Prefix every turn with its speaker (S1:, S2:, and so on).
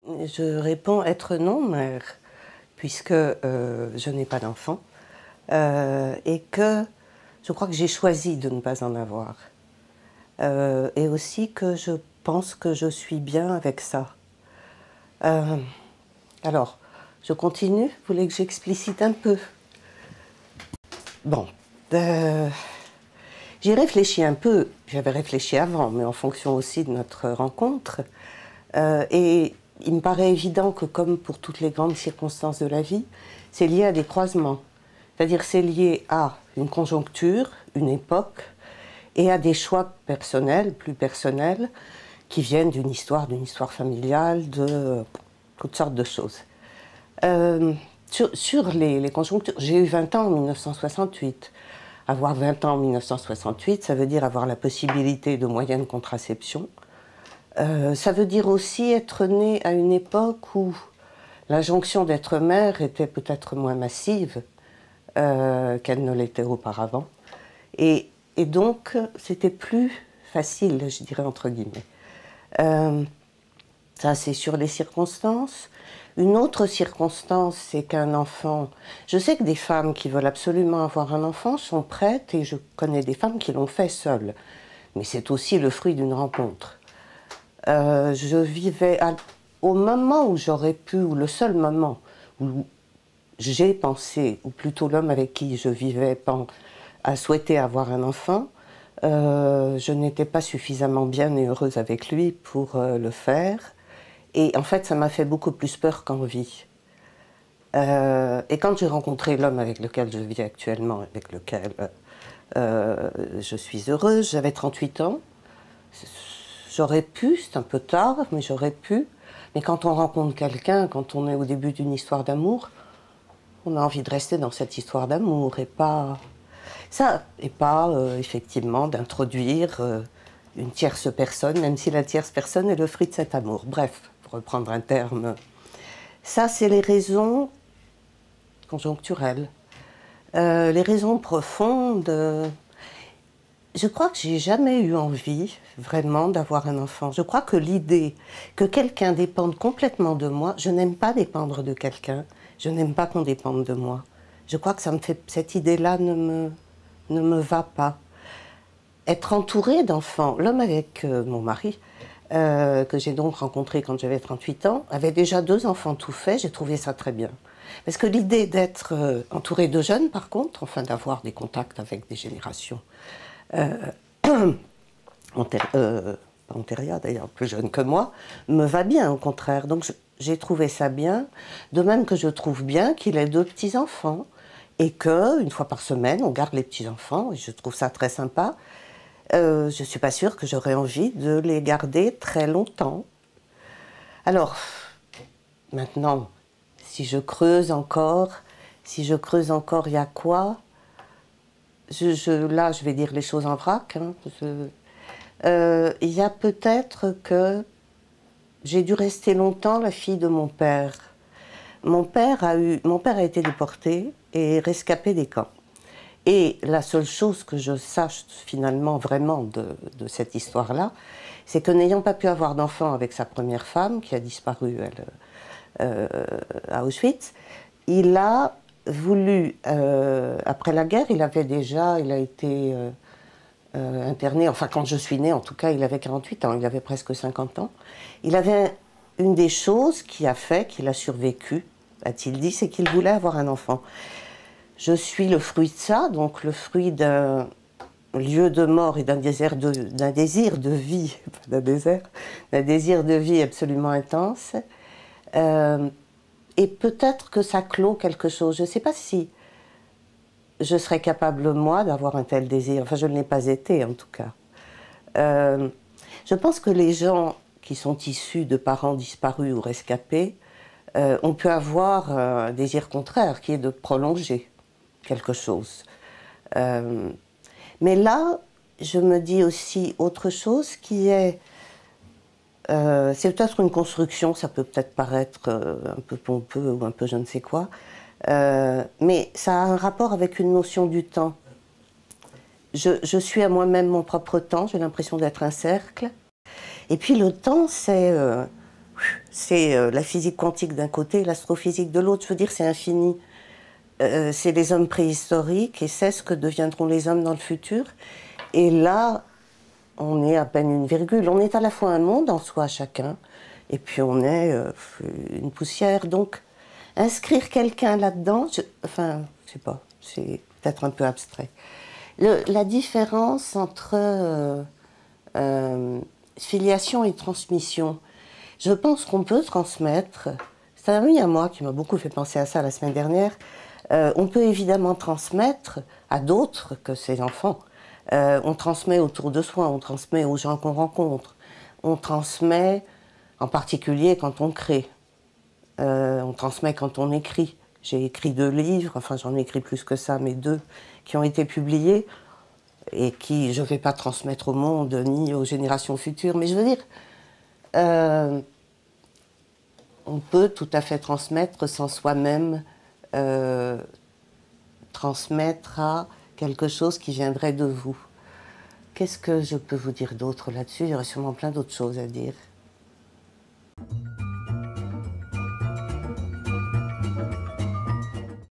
S1: Je réponds être non-mère, puisque je n'ai pas d'enfant et que je crois que j'ai choisi de ne pas en avoir. Et aussi que je pense que je suis bien avec ça. Alors, je continue, vous voulez que j'explicite un peu? Bon, j'y réfléchis un peu, j'avais réfléchi avant, mais en fonction aussi de notre rencontre. Et il me paraît évident que, comme pour toutes les grandes circonstances de la vie, c'est lié à des croisements. C'est-à-dire c'est lié à une conjoncture, une époque, et à des choix personnels, plus personnels, qui viennent d'une histoire familiale, de toutes sortes de choses. Sur les conjonctures, j'ai eu 20 ans en 1968. Avoir 20 ans en 1968, ça veut dire avoir la possibilité de moyens de contraception. Ça veut dire aussi être né à une époque où l'injonction d'être mère était peut-être moins massive qu'elle ne l'était auparavant. Et donc, c'était plus facile, je dirais entre guillemets. Ça, c'est sur les circonstances. Une autre circonstance, c'est qu'un enfant... Je sais que des femmes qui veulent absolument avoir un enfant sont prêtes, et je connais des femmes qui l'ont fait seules. Mais c'est aussi le fruit d'une rencontre. Je vivais au moment où j'aurais pu, ou le seul moment où j'ai pensé, ou plutôt l'homme avec qui je vivais a souhaité avoir un enfant, je n'étais pas suffisamment bien et heureuse avec lui pour le faire. Et en fait, ça m'a fait beaucoup plus peur qu'envie. Et quand j'ai rencontré l'homme avec lequel je vis actuellement, avec lequel je suis heureuse, j'avais 38 ans. J'aurais pu, c'est un peu tard, mais j'aurais pu. Mais quand on rencontre quelqu'un, quand on est au début d'une histoire d'amour, on a envie de rester dans cette histoire d'amour et pas... effectivement, d'introduire une tierce personne, même si la tierce personne est le fruit de cet amour. Bref, pour reprendre un terme. Ça, c'est les raisons conjoncturelles. Les raisons profondes... Je crois que j'ai jamais eu envie, vraiment, d'avoir un enfant. Je crois que l'idée que quelqu'un dépende complètement de moi, je n'aime pas dépendre de quelqu'un, je n'aime pas qu'on dépende de moi. Je crois que cette idée-là ne me va pas. Être entourée d'enfants, l'homme avec mon mari, que j'ai donc rencontré quand j'avais 38 ans, avait déjà 2 enfants tout faits, j'ai trouvé ça très bien. Parce que l'idée d'être entourée de jeunes, par contre, enfin d'avoir des contacts avec des générations, pas antérieure d'ailleurs, plus jeune que moi, me va bien au contraire. Donc j'ai trouvé ça bien, de même que je trouve bien qu'il ait 2 petits-enfants et qu'une fois par semaine, on garde les petits-enfants, et je trouve ça très sympa. Je ne suis pas sûre que j'aurais envie de les garder très longtemps. Alors, maintenant, si je creuse encore, il y a quoi? Là, je vais dire les choses en vrac. Hein. Il y a peut-être que j'ai dû rester longtemps la fille de mon père. Mon père a été déporté et rescapé des camps. Et la seule chose que je sache finalement vraiment de cette histoire-là, c'est que n'ayant pas pu avoir d'enfant avec sa première femme, qui a disparu à Auschwitz, il a voulu, après la guerre, il a été interné, enfin quand je suis née en tout cas, il avait 48 ans, il avait presque 50 ans. Il avait une des choses qui a fait qu'il a survécu, a-t-il dit, c'est qu'il voulait avoir un enfant. Je suis le fruit de ça, donc le fruit d'un lieu de mort et d'un désir de vie, pas d'un désir de vie absolument intense. Et peut-être que ça clôt quelque chose. Je ne sais pas si je serais capable, moi, d'avoir un tel désir. Enfin, je ne l'ai pas été, en tout cas. Je pense que les gens qui sont issus de parents disparus ou rescapés ont pu avoir un désir contraire, qui est de prolonger quelque chose. Mais là, je me dis aussi autre chose qui est... c'est peut-être une construction, ça peut peut-être paraître un peu pompeux ou un peu je ne sais quoi, mais ça a un rapport avec une notion du temps. Je suis à moi-même mon propre temps, j'ai l'impression d'être un cercle. Et puis le temps, C'est la physique quantique d'un côté et l'astrophysique de l'autre. Je veux dire, c'est infini. C'est les hommes préhistoriques et c'est ce que deviendront les hommes dans le futur. Et là, on est à peine une virgule. On est à la fois un monde en soi, chacun, et puis on est une poussière. Donc, inscrire quelqu'un là-dedans, enfin, je sais pas, c'est peut-être un peu abstrait. La différence entre filiation et transmission, je pense qu'on peut transmettre. C'est un ami à moi qui m'a beaucoup fait penser à ça la semaine dernière. On peut évidemment transmettre à d'autres que ses enfants. On transmet autour de soi, on transmet aux gens qu'on rencontre. On transmet en particulier quand on crée. On transmet quand on écrit. J'ai écrit 2 livres, enfin j'en ai écrit plus que ça, mais 2 qui ont été publiés et qui je ne vais pas transmettre au monde ni aux générations futures. Mais je veux dire, on peut tout à fait transmettre sans soi-même transmettre à quelque chose qui viendrait de vous. Qu'est-ce que je peux vous dire d'autre là-dessus? Il y aurait sûrement plein d'autres choses à dire.